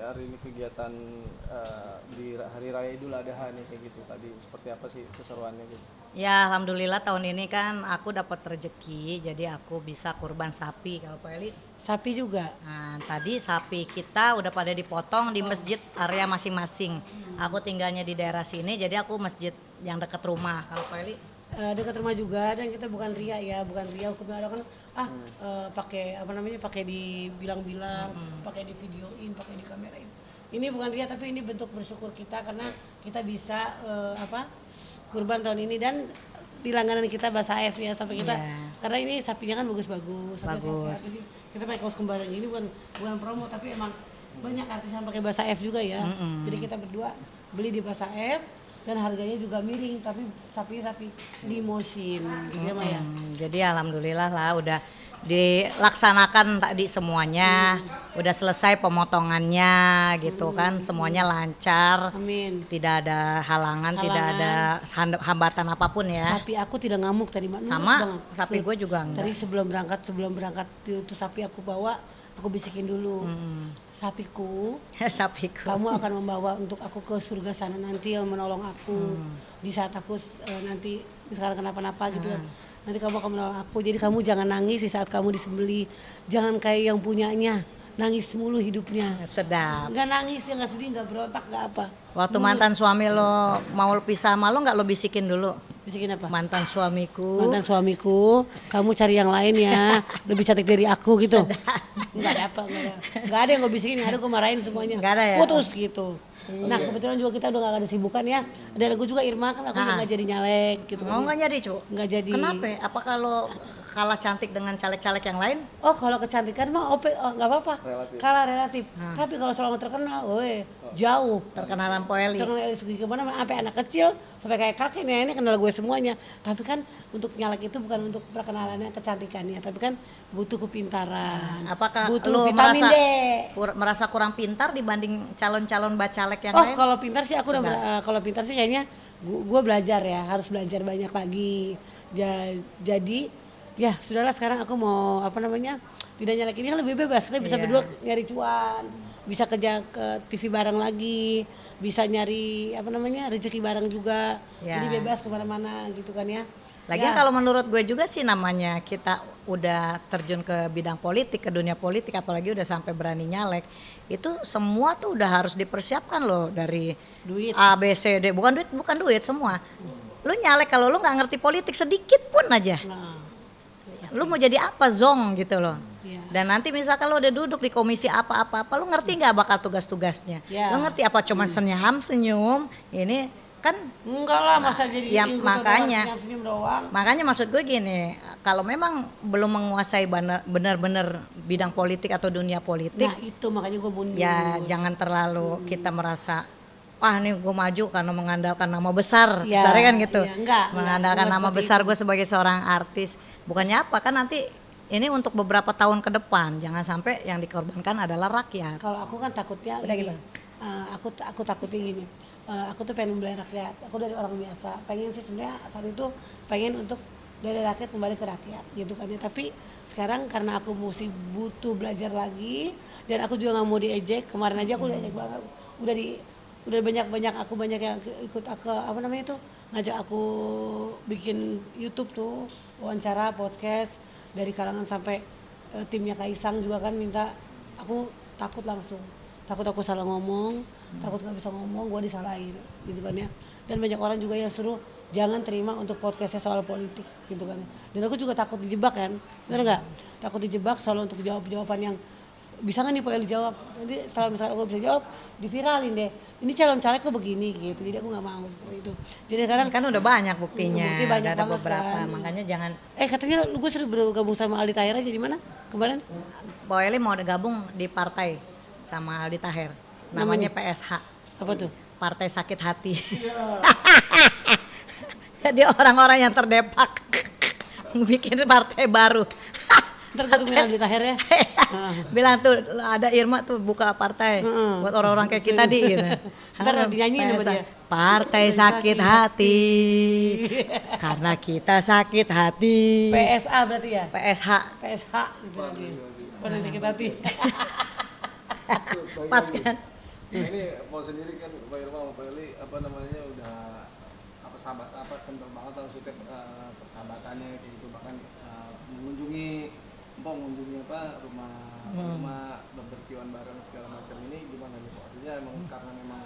hari ini kegiatan di Hari Raya Idul Adha nih kayak gitu tadi seperti apa sih keseruannya gitu? Ya, alhamdulillah tahun ini kan aku dapat rezeki, jadi aku bisa kurban sapi. Kalau Pak Eli, Sapi juga. nah, tadi sapi kita udah pada dipotong di masjid area masing-masing. Aku tinggalnya di daerah sini, jadi aku masjid yang dekat rumah. Kalau Pak Eli, Dekat rumah juga, dan kita bukan ria ya, bukan ria hukumnya ada kan pakai apa namanya, pakai dibilang-bilang, pakai di videoin, pakai di kamerain. Ini bukan ria, tapi ini bentuk bersyukur kita karena kita bisa kurban tahun ini, dan di langganan kita Bahasa AF ya, sampai kita karena ini sapinya kan bagus-bagus, sampai Bagus. sehat-sehat. Jadi kita pakai kaos kembaran ini bukan promo, tapi emang banyak artis yang pakai Bahasa F juga ya. Jadi kita berdua beli di Bahasa F, dan harganya juga miring, tapi sapinya sapi limosin, ya Maya. jadi alhamdulillah lah udah dilaksanakan tadi semuanya, udah selesai pemotongannya gitu kan, semuanya lancar. Amin. Tidak ada halangan, tidak ada hambatan apapun ya. Sapi aku tidak ngamuk tadi, Mak. Nurut Sama, banget. sapi gue juga enggak. Tadi sebelum berangkat itu sapi aku bawa, aku bisikin dulu. Sapiku, Sapiku. kamu akan membawa untuk aku ke surga sana nanti, yang menolong aku di saat aku nanti misalkan kenapa-napa gitu kan. Nanti kamu akan menolong aku. Jadi kamu jangan nangis di saat kamu disembeli. Jangan kayak yang punyanya nangis mulu hidupnya. Sedap. Nggak nangis ya, nggak sedih, nggak berontak, nggak apa. Waktu mantan suami lo mau pisah sama lo nggak lo bisikin dulu? Bisikin apa? Mantan suamiku. Mantan suamiku, kamu cari yang lain ya, lebih cantik dari aku gitu. Nggak ada apa, nggak ada yang gue bisikin, yang ada gue marahin semuanya. Nggak ada ya? Putus gitu. Nah kebetulan juga kita udah gak ada sibukan ya. Ada aku juga Irma, kan aku juga nggak jadi nyalek gitu kan. Mau nggak jadi cu? Nggak jadi. Kenapa? Apa kalau kalah cantik dengan caleg-caleg yang lain? Oh kalau kecantikan mah nggak apa-apa. Relatif. Kalah relatif. Tapi kalau selama terkenal, jauh. Terkenalan Poeli. Terkenal dari segi kemana, sampai anak kecil, sampai kayak kakek nih, ini kenal gue semuanya. Tapi kan untuk nyalek itu bukan untuk perkenalannya, kecantikannya, tapi kan butuh kepintaran. Apakah butuh lo vitamin D. merasa kurang pintar dibanding calon-calon bacalek yang Oh lain? kalau pintar sih aku kalau pintar sih kayaknya gue belajar ya, harus belajar banyak lagi. Jadi ya sudahlah, sekarang aku mau tidak nyalek ini kan lebih bebas, kita bisa berdua nyari cuan, bisa kerja ke TV bareng lagi, bisa nyari rezeki bareng juga. Jadi bebas kemana-mana gitu kan ya. Lagian kalau menurut gue juga sih, namanya kita udah terjun ke bidang politik, ke dunia politik, apalagi udah sampai berani nyalek, itu semua tuh udah harus dipersiapkan loh, dari Duit. A, B, C, D, bukan duit semua. Lu nyalek kalau lu nggak ngerti politik sedikit pun aja, Nah, lu mau jadi apa zong gitu loh. Iya. Dan nanti misalkan lo udah duduk di komisi apa-apa, lu ngerti nggak bakal tugas-tugasnya? Iya. Lu ngerti apa cuma senyum, ini kan enggak lah, masa jadi ya, ikut makanya. senyum doang. Makanya maksud gue gini, kalau memang belum menguasai benar-benar bidang politik atau dunia politik, Nah itu makanya gue mundur. ya jangan terlalu kita merasa, wah nih gue maju karena mengandalkan nama besar, Ya, besarnya kan gitu. iya, enggak Mengandalkan nama seperti besar itu. gue sebagai seorang artis, bukannya apa kan nanti ini untuk beberapa tahun ke depan, jangan sampai yang dikorbankan adalah rakyat. Kalau aku kan takutnya Udah ini, gimana? aku takutnya gini, aku tuh pengen membela rakyat, aku dari orang biasa, pengen sih sebenarnya saat itu pengen untuk dari rakyat kembali ke rakyat gitu kan ya. Tapi sekarang karena aku mesti butuh belajar lagi, dan aku juga nggak mau diejek. Kemarin aja aku diejek banget, udah banyak yang ikut aku ngajak aku bikin YouTube tuh, wawancara, podcast, dari kalangan sampai timnya Kaisang juga kan minta. Aku takut aku salah ngomong, takut nggak bisa ngomong, gue disalahin gitu kan ya. Dan banyak orang juga yang suruh jangan terima untuk podcastnya soal politik gitu kan ya. Dan aku juga takut dijebak kan, bener nggak? Takut dijebak selalu untuk jawaban yang bisa nggak nih Pak Eli jawab, nanti setelah misalnya aku bisa jawab diviralin deh, ini calon caleg kok begini gitu. Jadi aku nggak mau seperti itu. Jadi sekarang Kan udah banyak buktinya, bukti banyak udah ada banget beberapa, kan. makanya jangan. Katanya gue suruh bergabung sama Aldi Taher aja, di mana kemarin? Poeli mau gabung di partai sama Aldi Taher, namanya PSH, Apa tuh? Partai Sakit Hati. Jadi orang-orang yang terdepak bikin partai baru. Ntar gue tungguin Aldi Taher ya. Bilang tuh ada Irma tuh buka partai buat orang-orang kayak kita gitu. Ntar dinyanyiin sama dia. Partai Sakit Hati karena kita sakit hati. PSA berarti ya? PSH. PSH gitu nanti. Pada sakit hati. Pas kan? Nah, ini mau sendiri kan Pak Irma sama Pak Eli apa namanya udah apa sahabat apa kental banget lah maksudnya persahabatannya kayak gitu bahkan mengunjungi mengunjungi apa rumah berberkiwan bareng segala macam ini gimana nih Pak? Artinya emang karena memang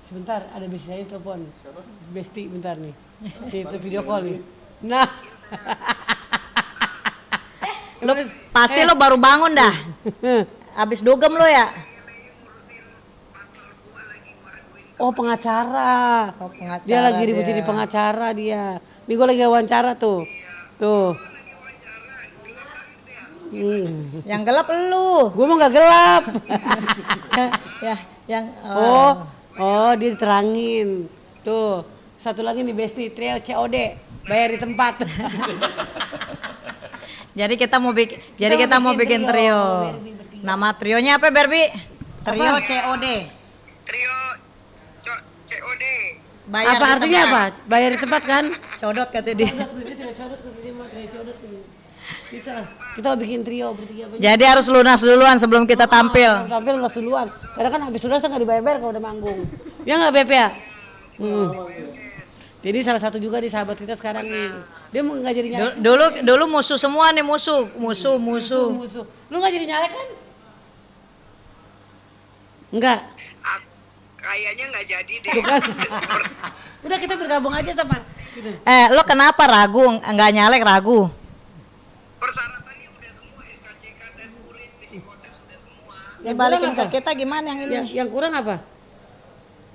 Sebentar, ada besti saya telepon. siapa? Besti bentar nih. Itu video call nih. Nah. Lo pasti lo baru bangun dah. Abis dugem lo ya? Oh pengacara. Oh, pengacara Dia lagi ribut jadi pengacara dia. Nih gue lagi wawancara tuh. Tuh. Yang gelap lu. Gue mah gak gelap. Ya, yang Oh dia diterangin. Tuh. Satu lagi nih Besti, trio COD. Bayar di tempat. Jadi kita mau bikin trio. Berbi bertiga. Nama trionya apa, Berbi? Trio COD. Trio COD. Bayar Apa di artinya tempat. apa? Bayar di tempat kan? Codot kata dia. Bisa. Kita mau bikin trio bertiga. Jadi harus lunas duluan sebelum kita tampil. Tampil lunas duluan. Karena kan habis lunas kan nggak dibayar-bayar kalau udah manggung. Ya nggak Beb ya? Jadi salah satu juga di sahabat kita sekarang nih. Dia mau nggak jadi nyalek. Dulu musuh semua nih, musuh. Musuh. Lu nggak jadi nyalek kan? Enggak. Kayaknya nggak jadi deh. Bukan. Udah kita bergabung aja sama gitu. Lo kenapa ragu? Nggak nyalek ragu? Persyaratannya udah semua, SKCK, tes urin, psikotes udah semua. Dibalikin kurang ke kita gimana yang ini? Yang kurang apa?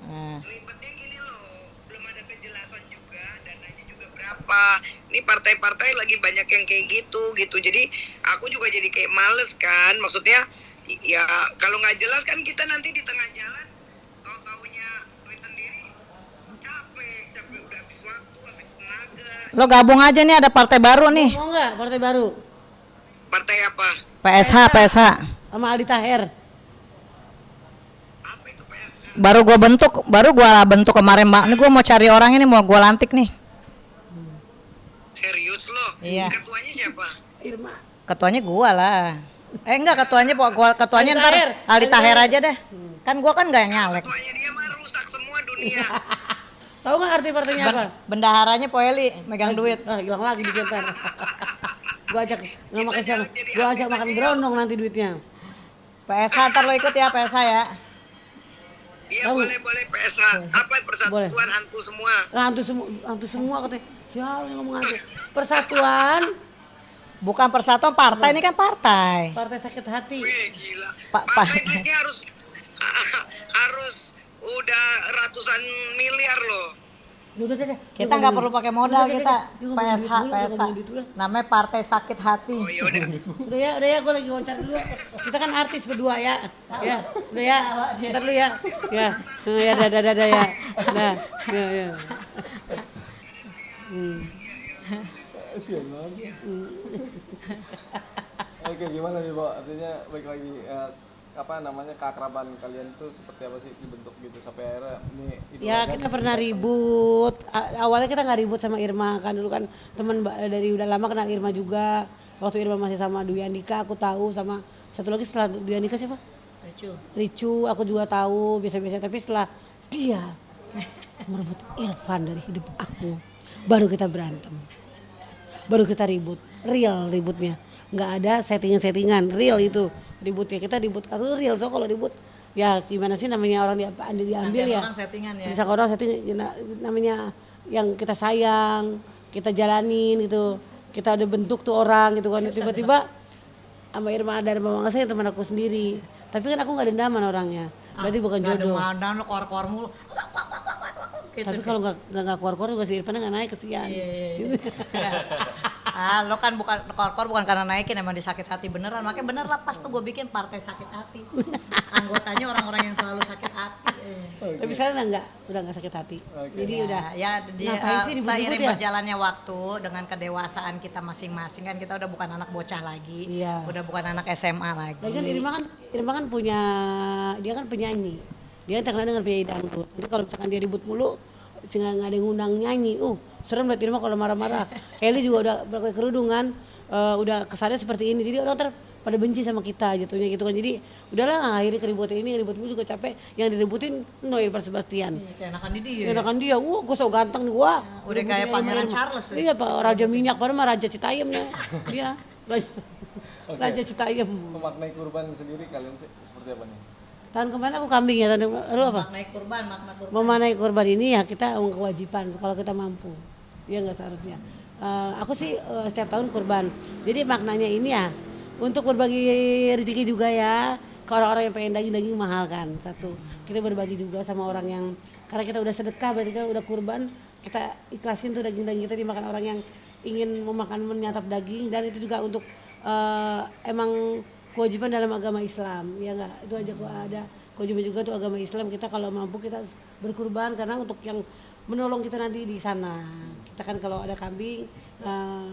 Nah. Ribetnya gini loh, belum ada kejelasan juga, dananya juga berapa. Ini partai-partai lagi banyak yang kayak gitu. Jadi aku juga jadi kayak males kan. Maksudnya ya kalau nggak jelas kan kita nanti di tengah jalan tahu-taunya duit sendiri capek udah habis waktu, habis tenaga. Lo gabung aja nih, ada partai baru nih. Mau nggak partai baru? Partai apa? PSH. Sama Aldi Taher. Apa itu PSH? Baru gua bentuk kemarin, Mbak. Ini gua mau cari orang ini, mau gua lantik nih. Serius loh? Iya. Ketuanya siapa? Irma. Ketuanya gua lah. Enggak, ketuanya Aldi ntar Taher. Aldi Taher aja deh. Kan gua kan nggak nyalek. Ketuanya dia mah rusak semua dunia. Tahu nggak arti partainya apa? Bendaharanya Poeli megang duit. Ah, hilang lagi di ntar. Gua ajak nggak makan siang. Gua ajak makan berondong nanti duitnya. PSH ntar lo ikut ya, PSH ya. Iya Tahu. boleh PSH. Apa persatuan Boleh. hantu semua? Nah, hantu semua katanya. Siapa yang ngomong hantu? Persatuan Bukan persatuan partai, ini kan partai. Partai Sakit Hati. Wih gila. Pak. Partai duitnya harus udah ratusan miliar loh. Udah. Kita nggak perlu pakai modal kita. PSH. Namanya Partai Sakit Hati. Oh ya udah. Udah ya, gue lagi wawancara dulu. Kita kan artis berdua ya. Ya, udah ya. Ntar dulu ya. Ya, ya, dah ya. Dah, ya. Kasian banget. Oke, gimana nih Pak? Artinya baik lagi apa namanya keakraban kalian tuh seperti apa sih dibentuk gitu sampai akhirnya ini Ya kita pernah ribut. Awalnya kita nggak ribut sama Irma kan, dulu kan teman dari udah lama kenal Irma juga. Waktu Irma masih sama Dwi Andika aku tahu, sama satu lagi setelah Dwi Andika siapa? Ricu aku juga tahu biasa-biasa, tapi setelah dia merebut Irfan dari hidup aku, baru kita berantem, baru kita ribut, real ributnya, nggak ada settingan, real itu ributnya, kita ribut karena real. So kalau ribut ya gimana sih, namanya orang diambil ya, Orang settingan ya. bisa orang setting, namanya yang kita sayang, kita jalanin gitu, kita udah bentuk tuh orang gitu kan, tiba-tiba sama Irma ada Mama saya teman aku sendiri, tapi kan aku nggak dendaman orangnya, berarti bukan jodoh. Ada lo kor mulu. Gitu. Tapi kalau nggak keluar juga si Irfan nggak naik, kesian. Iya. Lo kan bukan kor bukan karena naikin, emang disakit hati beneran. Makanya bener lah pas tuh gue bikin partai sakit hati. Anggotanya orang-orang yang selalu sakit hati. Tapi sekarang udah nggak sakit hati. Jadi udah. Ya dia Ngapain sih ribut-ribut seiring ya? berjalannya waktu dengan kedewasaan kita masing-masing, kan kita udah bukan anak bocah lagi. Iya. Udah bukan anak SMA lagi. Lagi kan Irma kan punya, dia kan penyanyi. Dia kan terkenal dengan penyanyi dangdut. Jadi kalau misalkan dia ribut mulu, sehingga nggak ada yang ngundang nyanyi, serem liat Irma kalau marah-marah. Eli juga udah pakai kerudungan, udah kesannya seperti ini. Jadi orang pada benci sama kita jatuhnya gitu kan. Jadi udahlah akhirnya keributan ini ribut juga capek, yang diributin Noel Sebastian. Kayak enakan di dia. Enakan dia, wah gue so ganteng nih, wah. Udah kayak Pangeran Charles ya. Iya Pak, Raja Minyak, padahal mah Raja Citayam ya. Iya, Raja Citayam. Memaknai kurban sendiri kalian seperti apa nih? Tahun kemarin aku kambing ya, tahun lu apa? Makna kurban. Memanai kurban ini ya kita kewajiban kalau kita mampu. Ya nggak seharusnya. Aku sih setiap tahun kurban. Jadi maknanya ini ya untuk berbagi rezeki juga ya. Ke orang-orang yang pengen daging mahal kan. Satu, kita berbagi juga sama orang yang karena kita udah sedekah berarti kan udah kurban, kita ikhlasin tuh daging-daging kita dimakan orang yang ingin menyantap daging, dan itu juga untuk emang kewajiban dalam agama Islam ya enggak, itu aja kok ada kewajiban juga tuh agama Islam, kita kalau mampu kita harus berkurban karena untuk yang menolong kita nanti di sana. Kita kan kalau ada kambing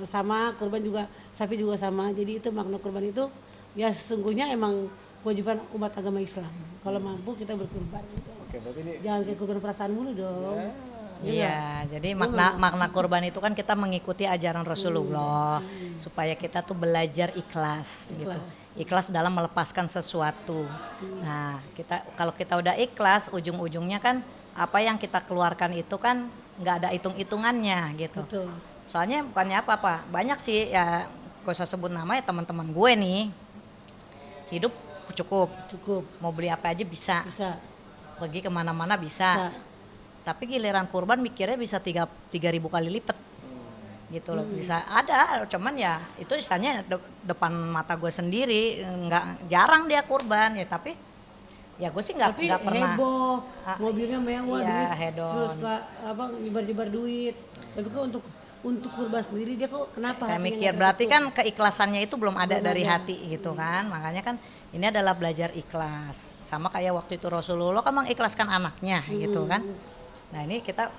sama kurban juga, sapi juga sama, jadi itu makna kurban itu ya sesungguhnya emang kewajiban umat agama Islam, kalau mampu kita berkurban gitu. Oke, berarti ini Jangan kayak kurban perasaan mulu dong. Iya, jadi makna kurban itu kan kita mengikuti ajaran Rasulullah supaya kita tuh belajar ikhlas gitu. Ikhlas dalam melepaskan sesuatu. Nah, kalau kita udah ikhlas, ujung-ujungnya kan apa yang kita keluarkan itu kan nggak ada hitung-hitungannya gitu. Betul. Soalnya bukannya apa-apa, banyak sih ya, gak usah sebut nama ya, teman-teman gue nih hidup cukup, mau beli apa aja bisa, pergi kemana-mana bisa. Tapi giliran kurban mikirnya bisa 3.000 kali lipat gitu loh, bisa ada, cuman ya itu istilahnya depan mata gue sendiri, nggak jarang dia kurban ya, tapi ya gue sih nggak pernah heboh, mobilnya mewah, ya, duit, hedon. terus nyebar-nyebar duit, tapi kok untuk kurban sendiri dia kok kenapa? Kayak mikir berarti kan keikhlasannya itu belum ada dari hati gitu kan, makanya kan ini adalah belajar ikhlas, sama kayak waktu itu Rasulullah kan mengikhlaskan anaknya gitu kan. Nah ini kita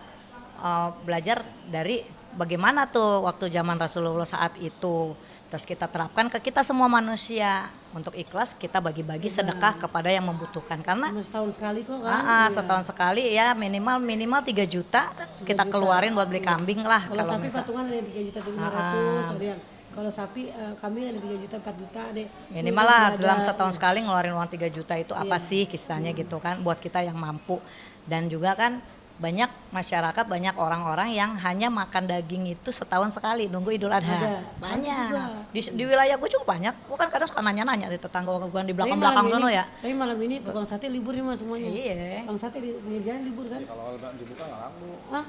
belajar dari bagaimana tuh waktu zaman Rasulullah saat itu, terus kita terapkan ke kita semua manusia untuk ikhlas, kita bagi-bagi sedekah kepada yang membutuhkan, karena setahun sekali kok kan. Setahun sekali ya, minimal 3 juta kita keluarin buat beli kambing lah. Kalau sapi patungan ada yang 3.500.000, ada yang kalau sapi kambing ada 3 juta 4 juta deh. Minimal lah dalam setahun sekali ngeluarin uang 3 juta itu apa sih kisahnya gitu kan, buat kita yang mampu. Dan juga kan banyak masyarakat, banyak orang-orang yang hanya makan daging itu setahun sekali, nunggu Idul Adha. Banyak. Di wilayah gue juga banyak. Gue kan kadang suka nanya-nanya di tetangga gue di belakang-belakang sono ya. Tapi malam ini tukang sate libur nih mas semuanya. Iya. Tukang sate di pinggir jalan libur kan. kalau nggak dibuka nggak laku. Hah?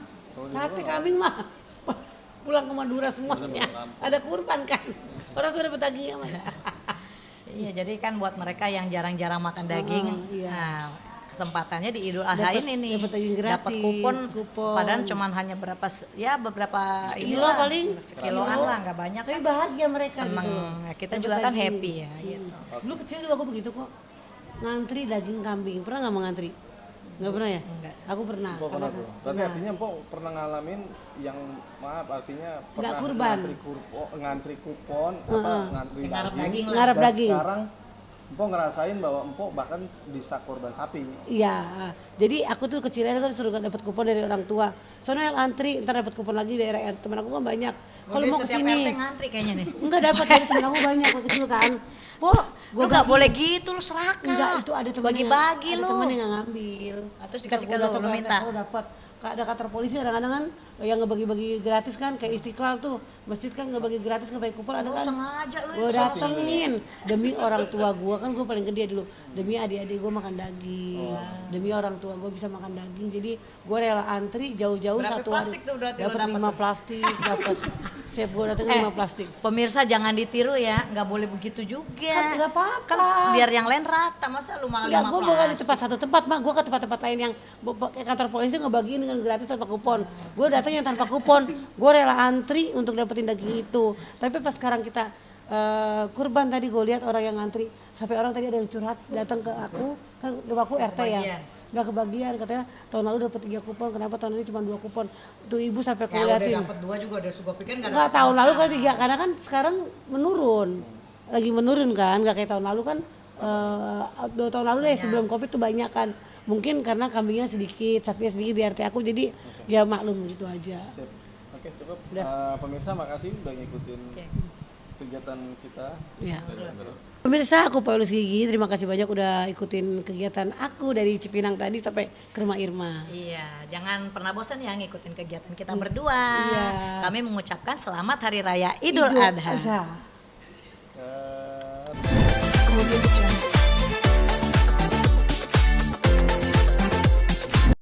Sate kambing mah pulang ke Madura semuanya. Ada kurban kan. Orang sudah dapat dagingnya mas. Iya, jadi kan buat mereka yang jarang-jarang makan daging, nah, kesempatannya di Idul Adha ini nih dapat kupon, padahal cuman hanya beberapa kilo paling sekiloan lah, nggak banyak, tapi kan bahagia mereka seneng gitu. Ya, kita juga kan happy ya gitu. Dulu kecil juga aku begitu kok, ngantri daging kambing. Pernah nggak mau ngantri? Nggak pernah ya? Enggak. Aku pernah. Pernah tuh. Berarti artinya Mpok pernah ngalamin yang artinya pernah kurban. ngantri kupon, ngantri Ngarep daging. daging lah. Ngarep Dan daging. sekarang Mpok ngerasain bahwa Mpok bahkan bisa kurban sapi. Iya, jadi aku tuh kecilnya kan suruh dapat kupon dari orang tua. Soalnya antri, ntar dapat kupon lagi dari RT. Temen aku kan banyak. Kalau mau kesini, ngantri kayaknya nih. enggak dapat dari temen aku banyak waktu kecil kan. Lu nggak boleh gitu, lu serakah. Enggak, itu ada temen bagi-bagi ada lu. temen yang nggak ngambil. Terus dikasih ke lu minta. Aku dapat. Ada kantor polisi kadang-kadang kan yang ngebagi-bagi gratis kan, kayak Istiqlal tuh masjid kan ngebagi gratis ngebagi kupon ada kan. Sengaja lu Gue datengin demi orang tua gue kan, gue paling gede dulu, demi adik-adik gue makan daging, demi orang tua gue bisa makan daging, jadi gue rela antri jauh-jauh Berapa satu hari plastik tuh berarti lu dapat dapat 5 plastik, dapat setiap gue datengin 5 plastik. Pemirsa jangan ditiru ya, nggak boleh begitu juga. Kan nggak apa-apa. Kan biar yang lain rata, masa lu malah Enggak, 5 gue bukan di plastik. tempat satu tempat, mak. Gue ke tempat-tempat lain yang kayak kantor polisi ngebagiin dengan gratis tanpa kupon. Gue datang yang tanpa kupon, gue rela antri untuk dapetin daging itu. Tapi pas sekarang kita kurban tadi gue lihat orang yang antri, sampai orang tadi ada yang curhat datang ke aku, kan rumah aku RT ya. Udah kebagian, katanya tahun lalu dapat 3 kupon, kenapa tahun ini cuma 2 kupon. Tuh ibu sampai Ya udah kuliatin. dapat 2 juga udah suka pikir Enggak, tahun lalu kan 3, karena kan sekarang menurun. Lagi menurun kan, enggak kayak tahun lalu kan. 2 tahun lalu deh sebelum Covid tuh banyak kan. Mungkin karena kambingnya sedikit, sapinya sedikit di RT aku, jadi ya maklum gitu aja. Oke, cukup. Pemirsa makasih udah ngikutin kegiatan kita. Iya. Terus. Pemirsa, aku Paulus Gigi, terima kasih banyak udah ikutin kegiatan aku dari Cipinang tadi sampai ke rumah Irma. Iya, jangan pernah bosan ya ngikutin kegiatan kita berdua. Iya. Kami mengucapkan selamat Hari Raya Idul Adha. Adha.